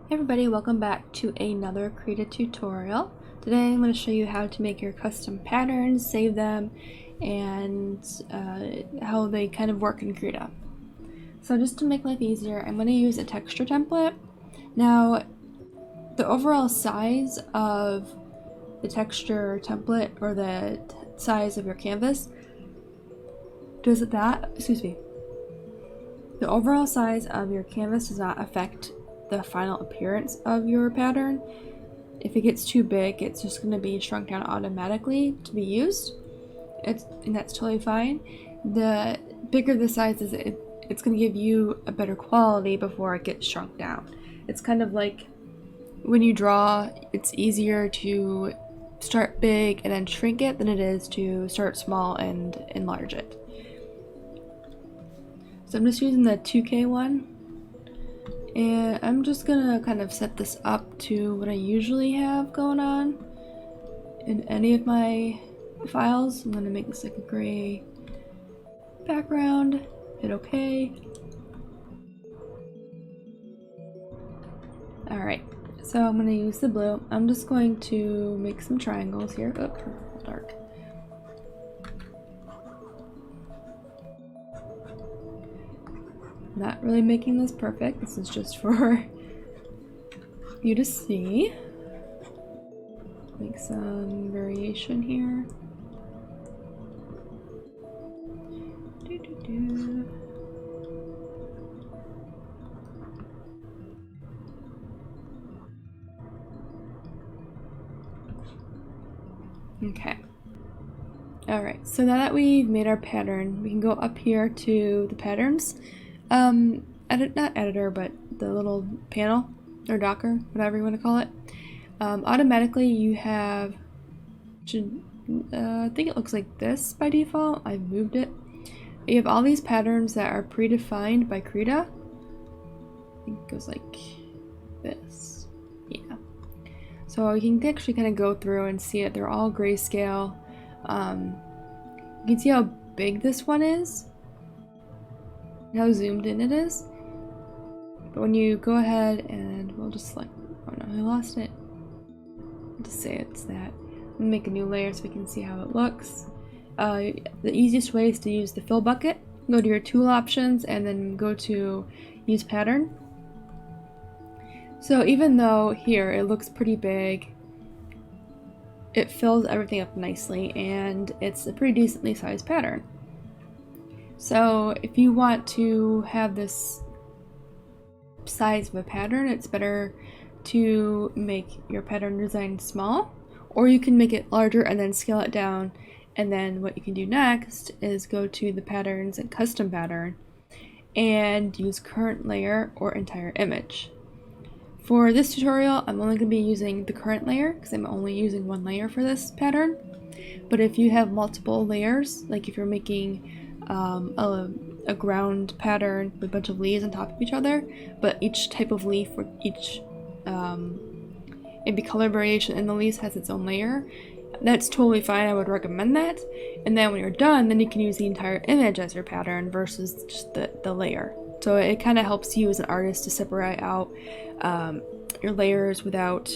Hey everybody, welcome back to another Krita tutorial. Today I'm going to show you how to make your custom patterns, save them, and how they kind of work in Krita. So just to make life easier, I'm going to use a texture template. Now, the overall size of the texture template, or the size of your canvas, the overall size of your canvas does not affect the final appearance of your pattern. If it gets too big, it's just going to be shrunk down automatically to be used. And that's totally fine. The bigger the size is, it's going to give you a better quality before it gets shrunk down. It's kind of like when you draw, it's easier to start big and then shrink it than it is to start small and enlarge it. So I'm just using the 2K one. And I'm just gonna kind of set this up to what I usually have going on in any of my files. I'm gonna make this like a gray background, hit OK. Alright, so I'm gonna use the blue. I'm just going to make some triangles here. Oh, dark. Not really making this perfect. This is just for you to see. Make some variation here. Okay. Alright, so now that we've made our pattern, we can go up here to the patterns. Not editor, but the little panel or docker, whatever you want to call it. Automatically you have, I think it looks like this by default. I've moved it. You have all these patterns that are predefined by Krita. I think it goes like this. Yeah. So you can actually kind of go through and see it. They're all grayscale. You can see how big this one is, how zoomed in it is. But when you go ahead and we'll just select, oh no, I lost it. I'll just say it's that. I'm gonna make a new layer so we can see how it looks. The easiest way is to use the fill bucket. Go to your tool options and then go to use pattern. So even though here it looks pretty big, it fills everything up nicely and it's a pretty decently sized pattern. So if you want to have this size of a pattern, it's better to make your pattern design small, or you can make it larger and then scale it down. And then what you can do next is go to the patterns and custom pattern and use current layer or entire image. For this tutorial, I'm only going to be using the current layer because I'm only using one layer for this pattern. But if you have multiple layers, like if you're making a ground pattern with a bunch of leaves on top of each other, but each type of leaf or each maybe color variation in the leaves has its own layer, that's totally fine. I would recommend that. And then when you're done, then you can use the entire image as your pattern versus just the layer. So it kind of helps you as an artist to separate out your layers without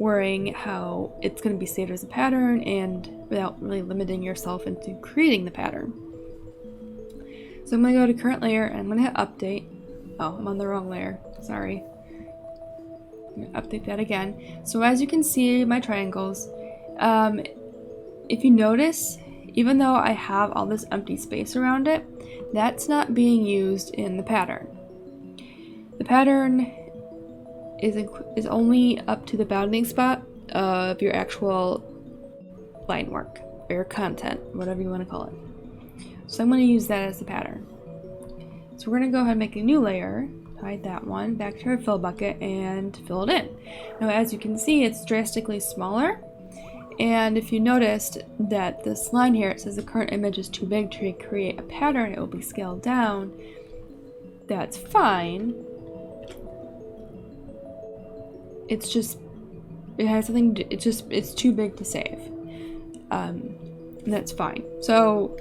worrying how it's going to be saved as a pattern and without really limiting yourself into creating the pattern. So I'm going to go to current layer and I'm going to hit update. Oh, I'm on the wrong layer. Sorry. I'm going to update that again. So as you can see my triangles, if you notice, even though I have all this empty space around it, that's not being used in the pattern. The pattern is only up to the bounding spot of your actual line work or your content, whatever you want to call it. So I'm going to use that as the pattern. So we're going to go ahead and make a new layer, hide that one, back to our fill bucket, and fill it in. Now as you can see, it's drastically smaller. And if you noticed that this line here, it says the current image is too big to create a pattern, it will be scaled down. That's fine. It's just, it has something, it's too big to save. And that's fine. So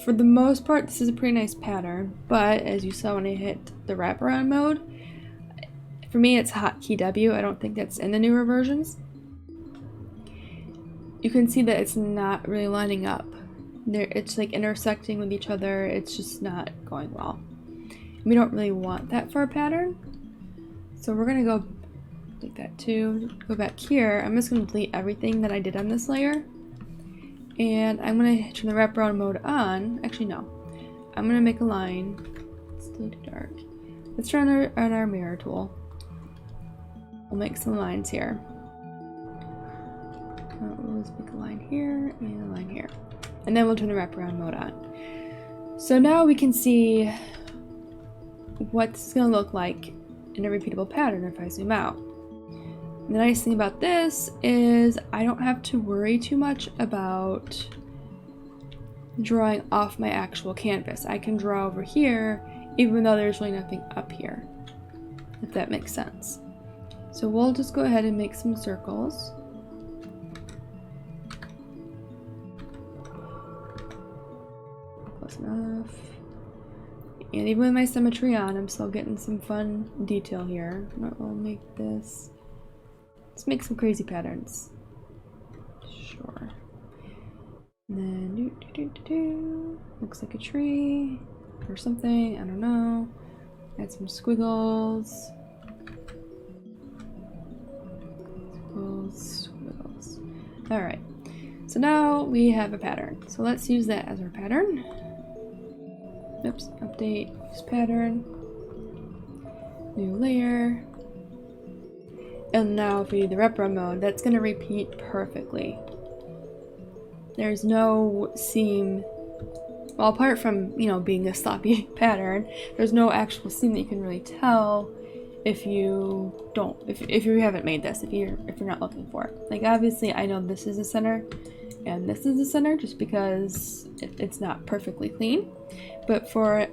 for the most part, this is a pretty nice pattern, but as you saw when I hit the wraparound mode, For me, it's hotkey W. I don't think that's in the newer versions. You can see that it's not really lining up. It's like intersecting with each other. It's just not going well. We don't really want that for a pattern. So we're gonna go like that too. Go back here. I'm just gonna delete everything that I did on this layer. And I'm gonna turn the wraparound mode on. Actually, no. I'm gonna make a line. It's still too dark. Let's turn on our mirror tool. We'll make some lines here. We'll just make a line here and a line here. And then we'll turn the wraparound mode on. So now we can see what this is going to look like in a repeatable pattern if I zoom out. The nice thing about this is I don't have to worry too much about drawing off my actual canvas. I can draw over here even though there's really nothing up here, if that makes sense. So we'll just go ahead and make some circles. Close enough. And even with my symmetry on, I'm still getting some fun detail here. We'll make this. Let's make some crazy patterns. Sure. And then looks like a tree or something. I don't know. Add some squiggles. Squiggles. All right. So now we have a pattern. So let's use that as our pattern. Oops. Update. Use pattern. New layer. And now if we do the repro mode, that's going to repeat perfectly. There's no seam, well, apart from, you know, being a sloppy pattern, there's no actual seam that you can really tell if you don't, if you haven't made this, if you're not looking for it. Like, obviously I know this is the center and this is the center just because it's not perfectly clean, but for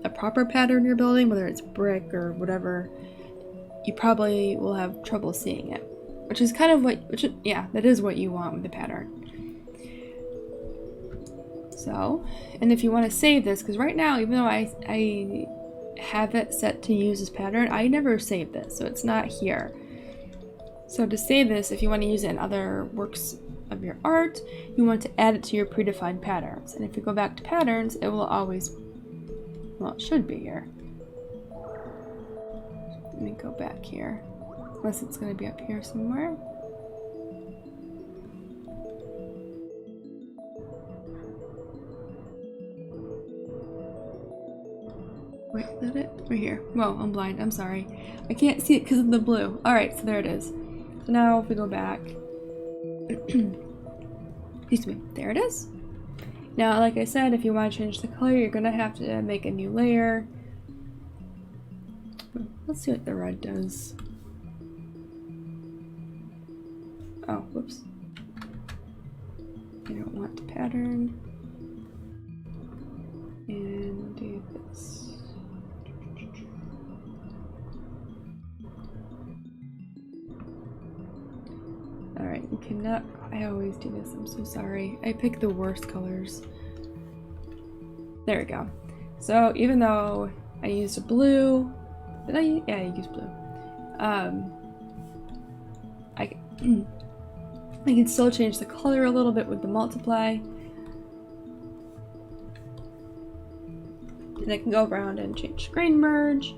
a proper pattern you're building, whether it's brick or whatever, you probably will have trouble seeing it, which is kind of that is what you want with the pattern. So, and if you want to save this, because right now, even though I have it set to use this pattern, I never save this, so it's not here. So to save this, if you want to use it in other works of your art, you want to add it to your predefined patterns. And if you go back to patterns, it will always, well, it should be here. Let me go back here, unless it's going to be up here somewhere. Wait, is that it? Right here. Whoa, I'm blind. I'm sorry. I can't see it because of the blue. Alright, so there it is. So now if we go back. Excuse me. There it is. Now, like I said, if you want to change the color, you're going to have to make a new layer. Let's see what the red does. Oh, whoops. I don't want the pattern. And do this. Alright, you cannot. I always do this. I'm so sorry. I pick the worst colors. There we go. So even though I used a blue, yeah, I used blue. I can still change the color a little bit with the multiply. And I can go around and change screen merge.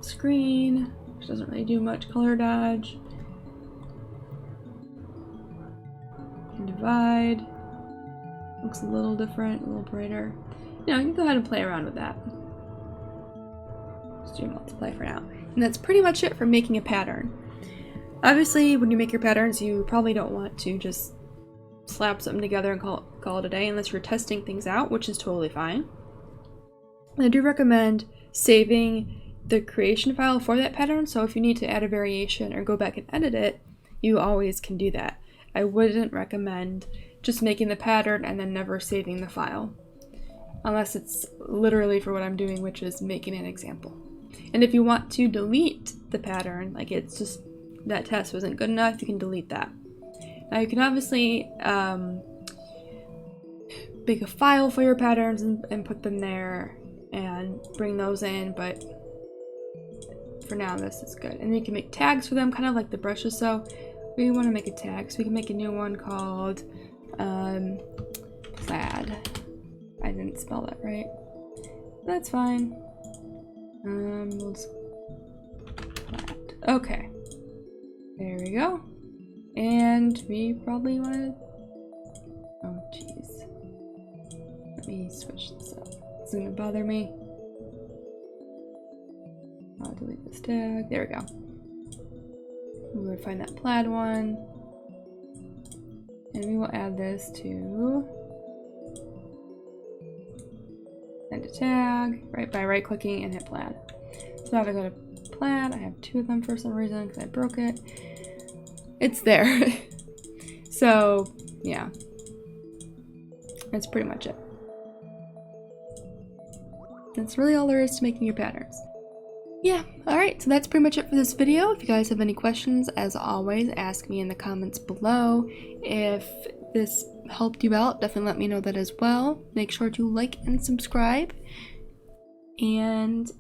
Screen, which doesn't really do much, color dodge. And divide. Looks a little different, a little brighter. You know, you can go ahead and play around with that. Just do multiply for now. And that's pretty much it for making a pattern. Obviously, when you make your patterns, you probably don't want to just slap something together and call it a day unless you're testing things out, which is totally fine. And I do recommend saving the creation file for that pattern, so if you need to add a variation or go back and edit it, you always can do that. I wouldn't recommend just making the pattern and then never saving the file, unless it's literally for what I'm doing, which is making an example. And if you want to delete the pattern, like it's just that test wasn't good enough, you can delete that. Now you can obviously make a file for your patterns and put them there and bring those in, but for now this is good. And you can make tags for them, kind of like the brushes. So we want to make a tag, so we can make a new one called plaid. I didn't spell that right. That's fine. We'll just plaid. Okay. There we go. And we probably want to... Oh, jeez. Let me switch this up. It's gonna bother me. I'll delete this tag. There we go. We would find that plaid one. And we will add this to... Send a tag, right, by right clicking and hit plaid. So now if I go to plaid, I have 2 of them for some reason because I broke it. It's there. So yeah, that's pretty much it. That's really all there is to making your patterns. Yeah, alright, so that's pretty much it for this video. If you guys have any questions, as always, ask me in the comments below. If this helped you out, definitely let me know that as well. Make sure to like and subscribe, and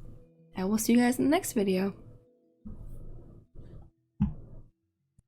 I will see you guys in the next video.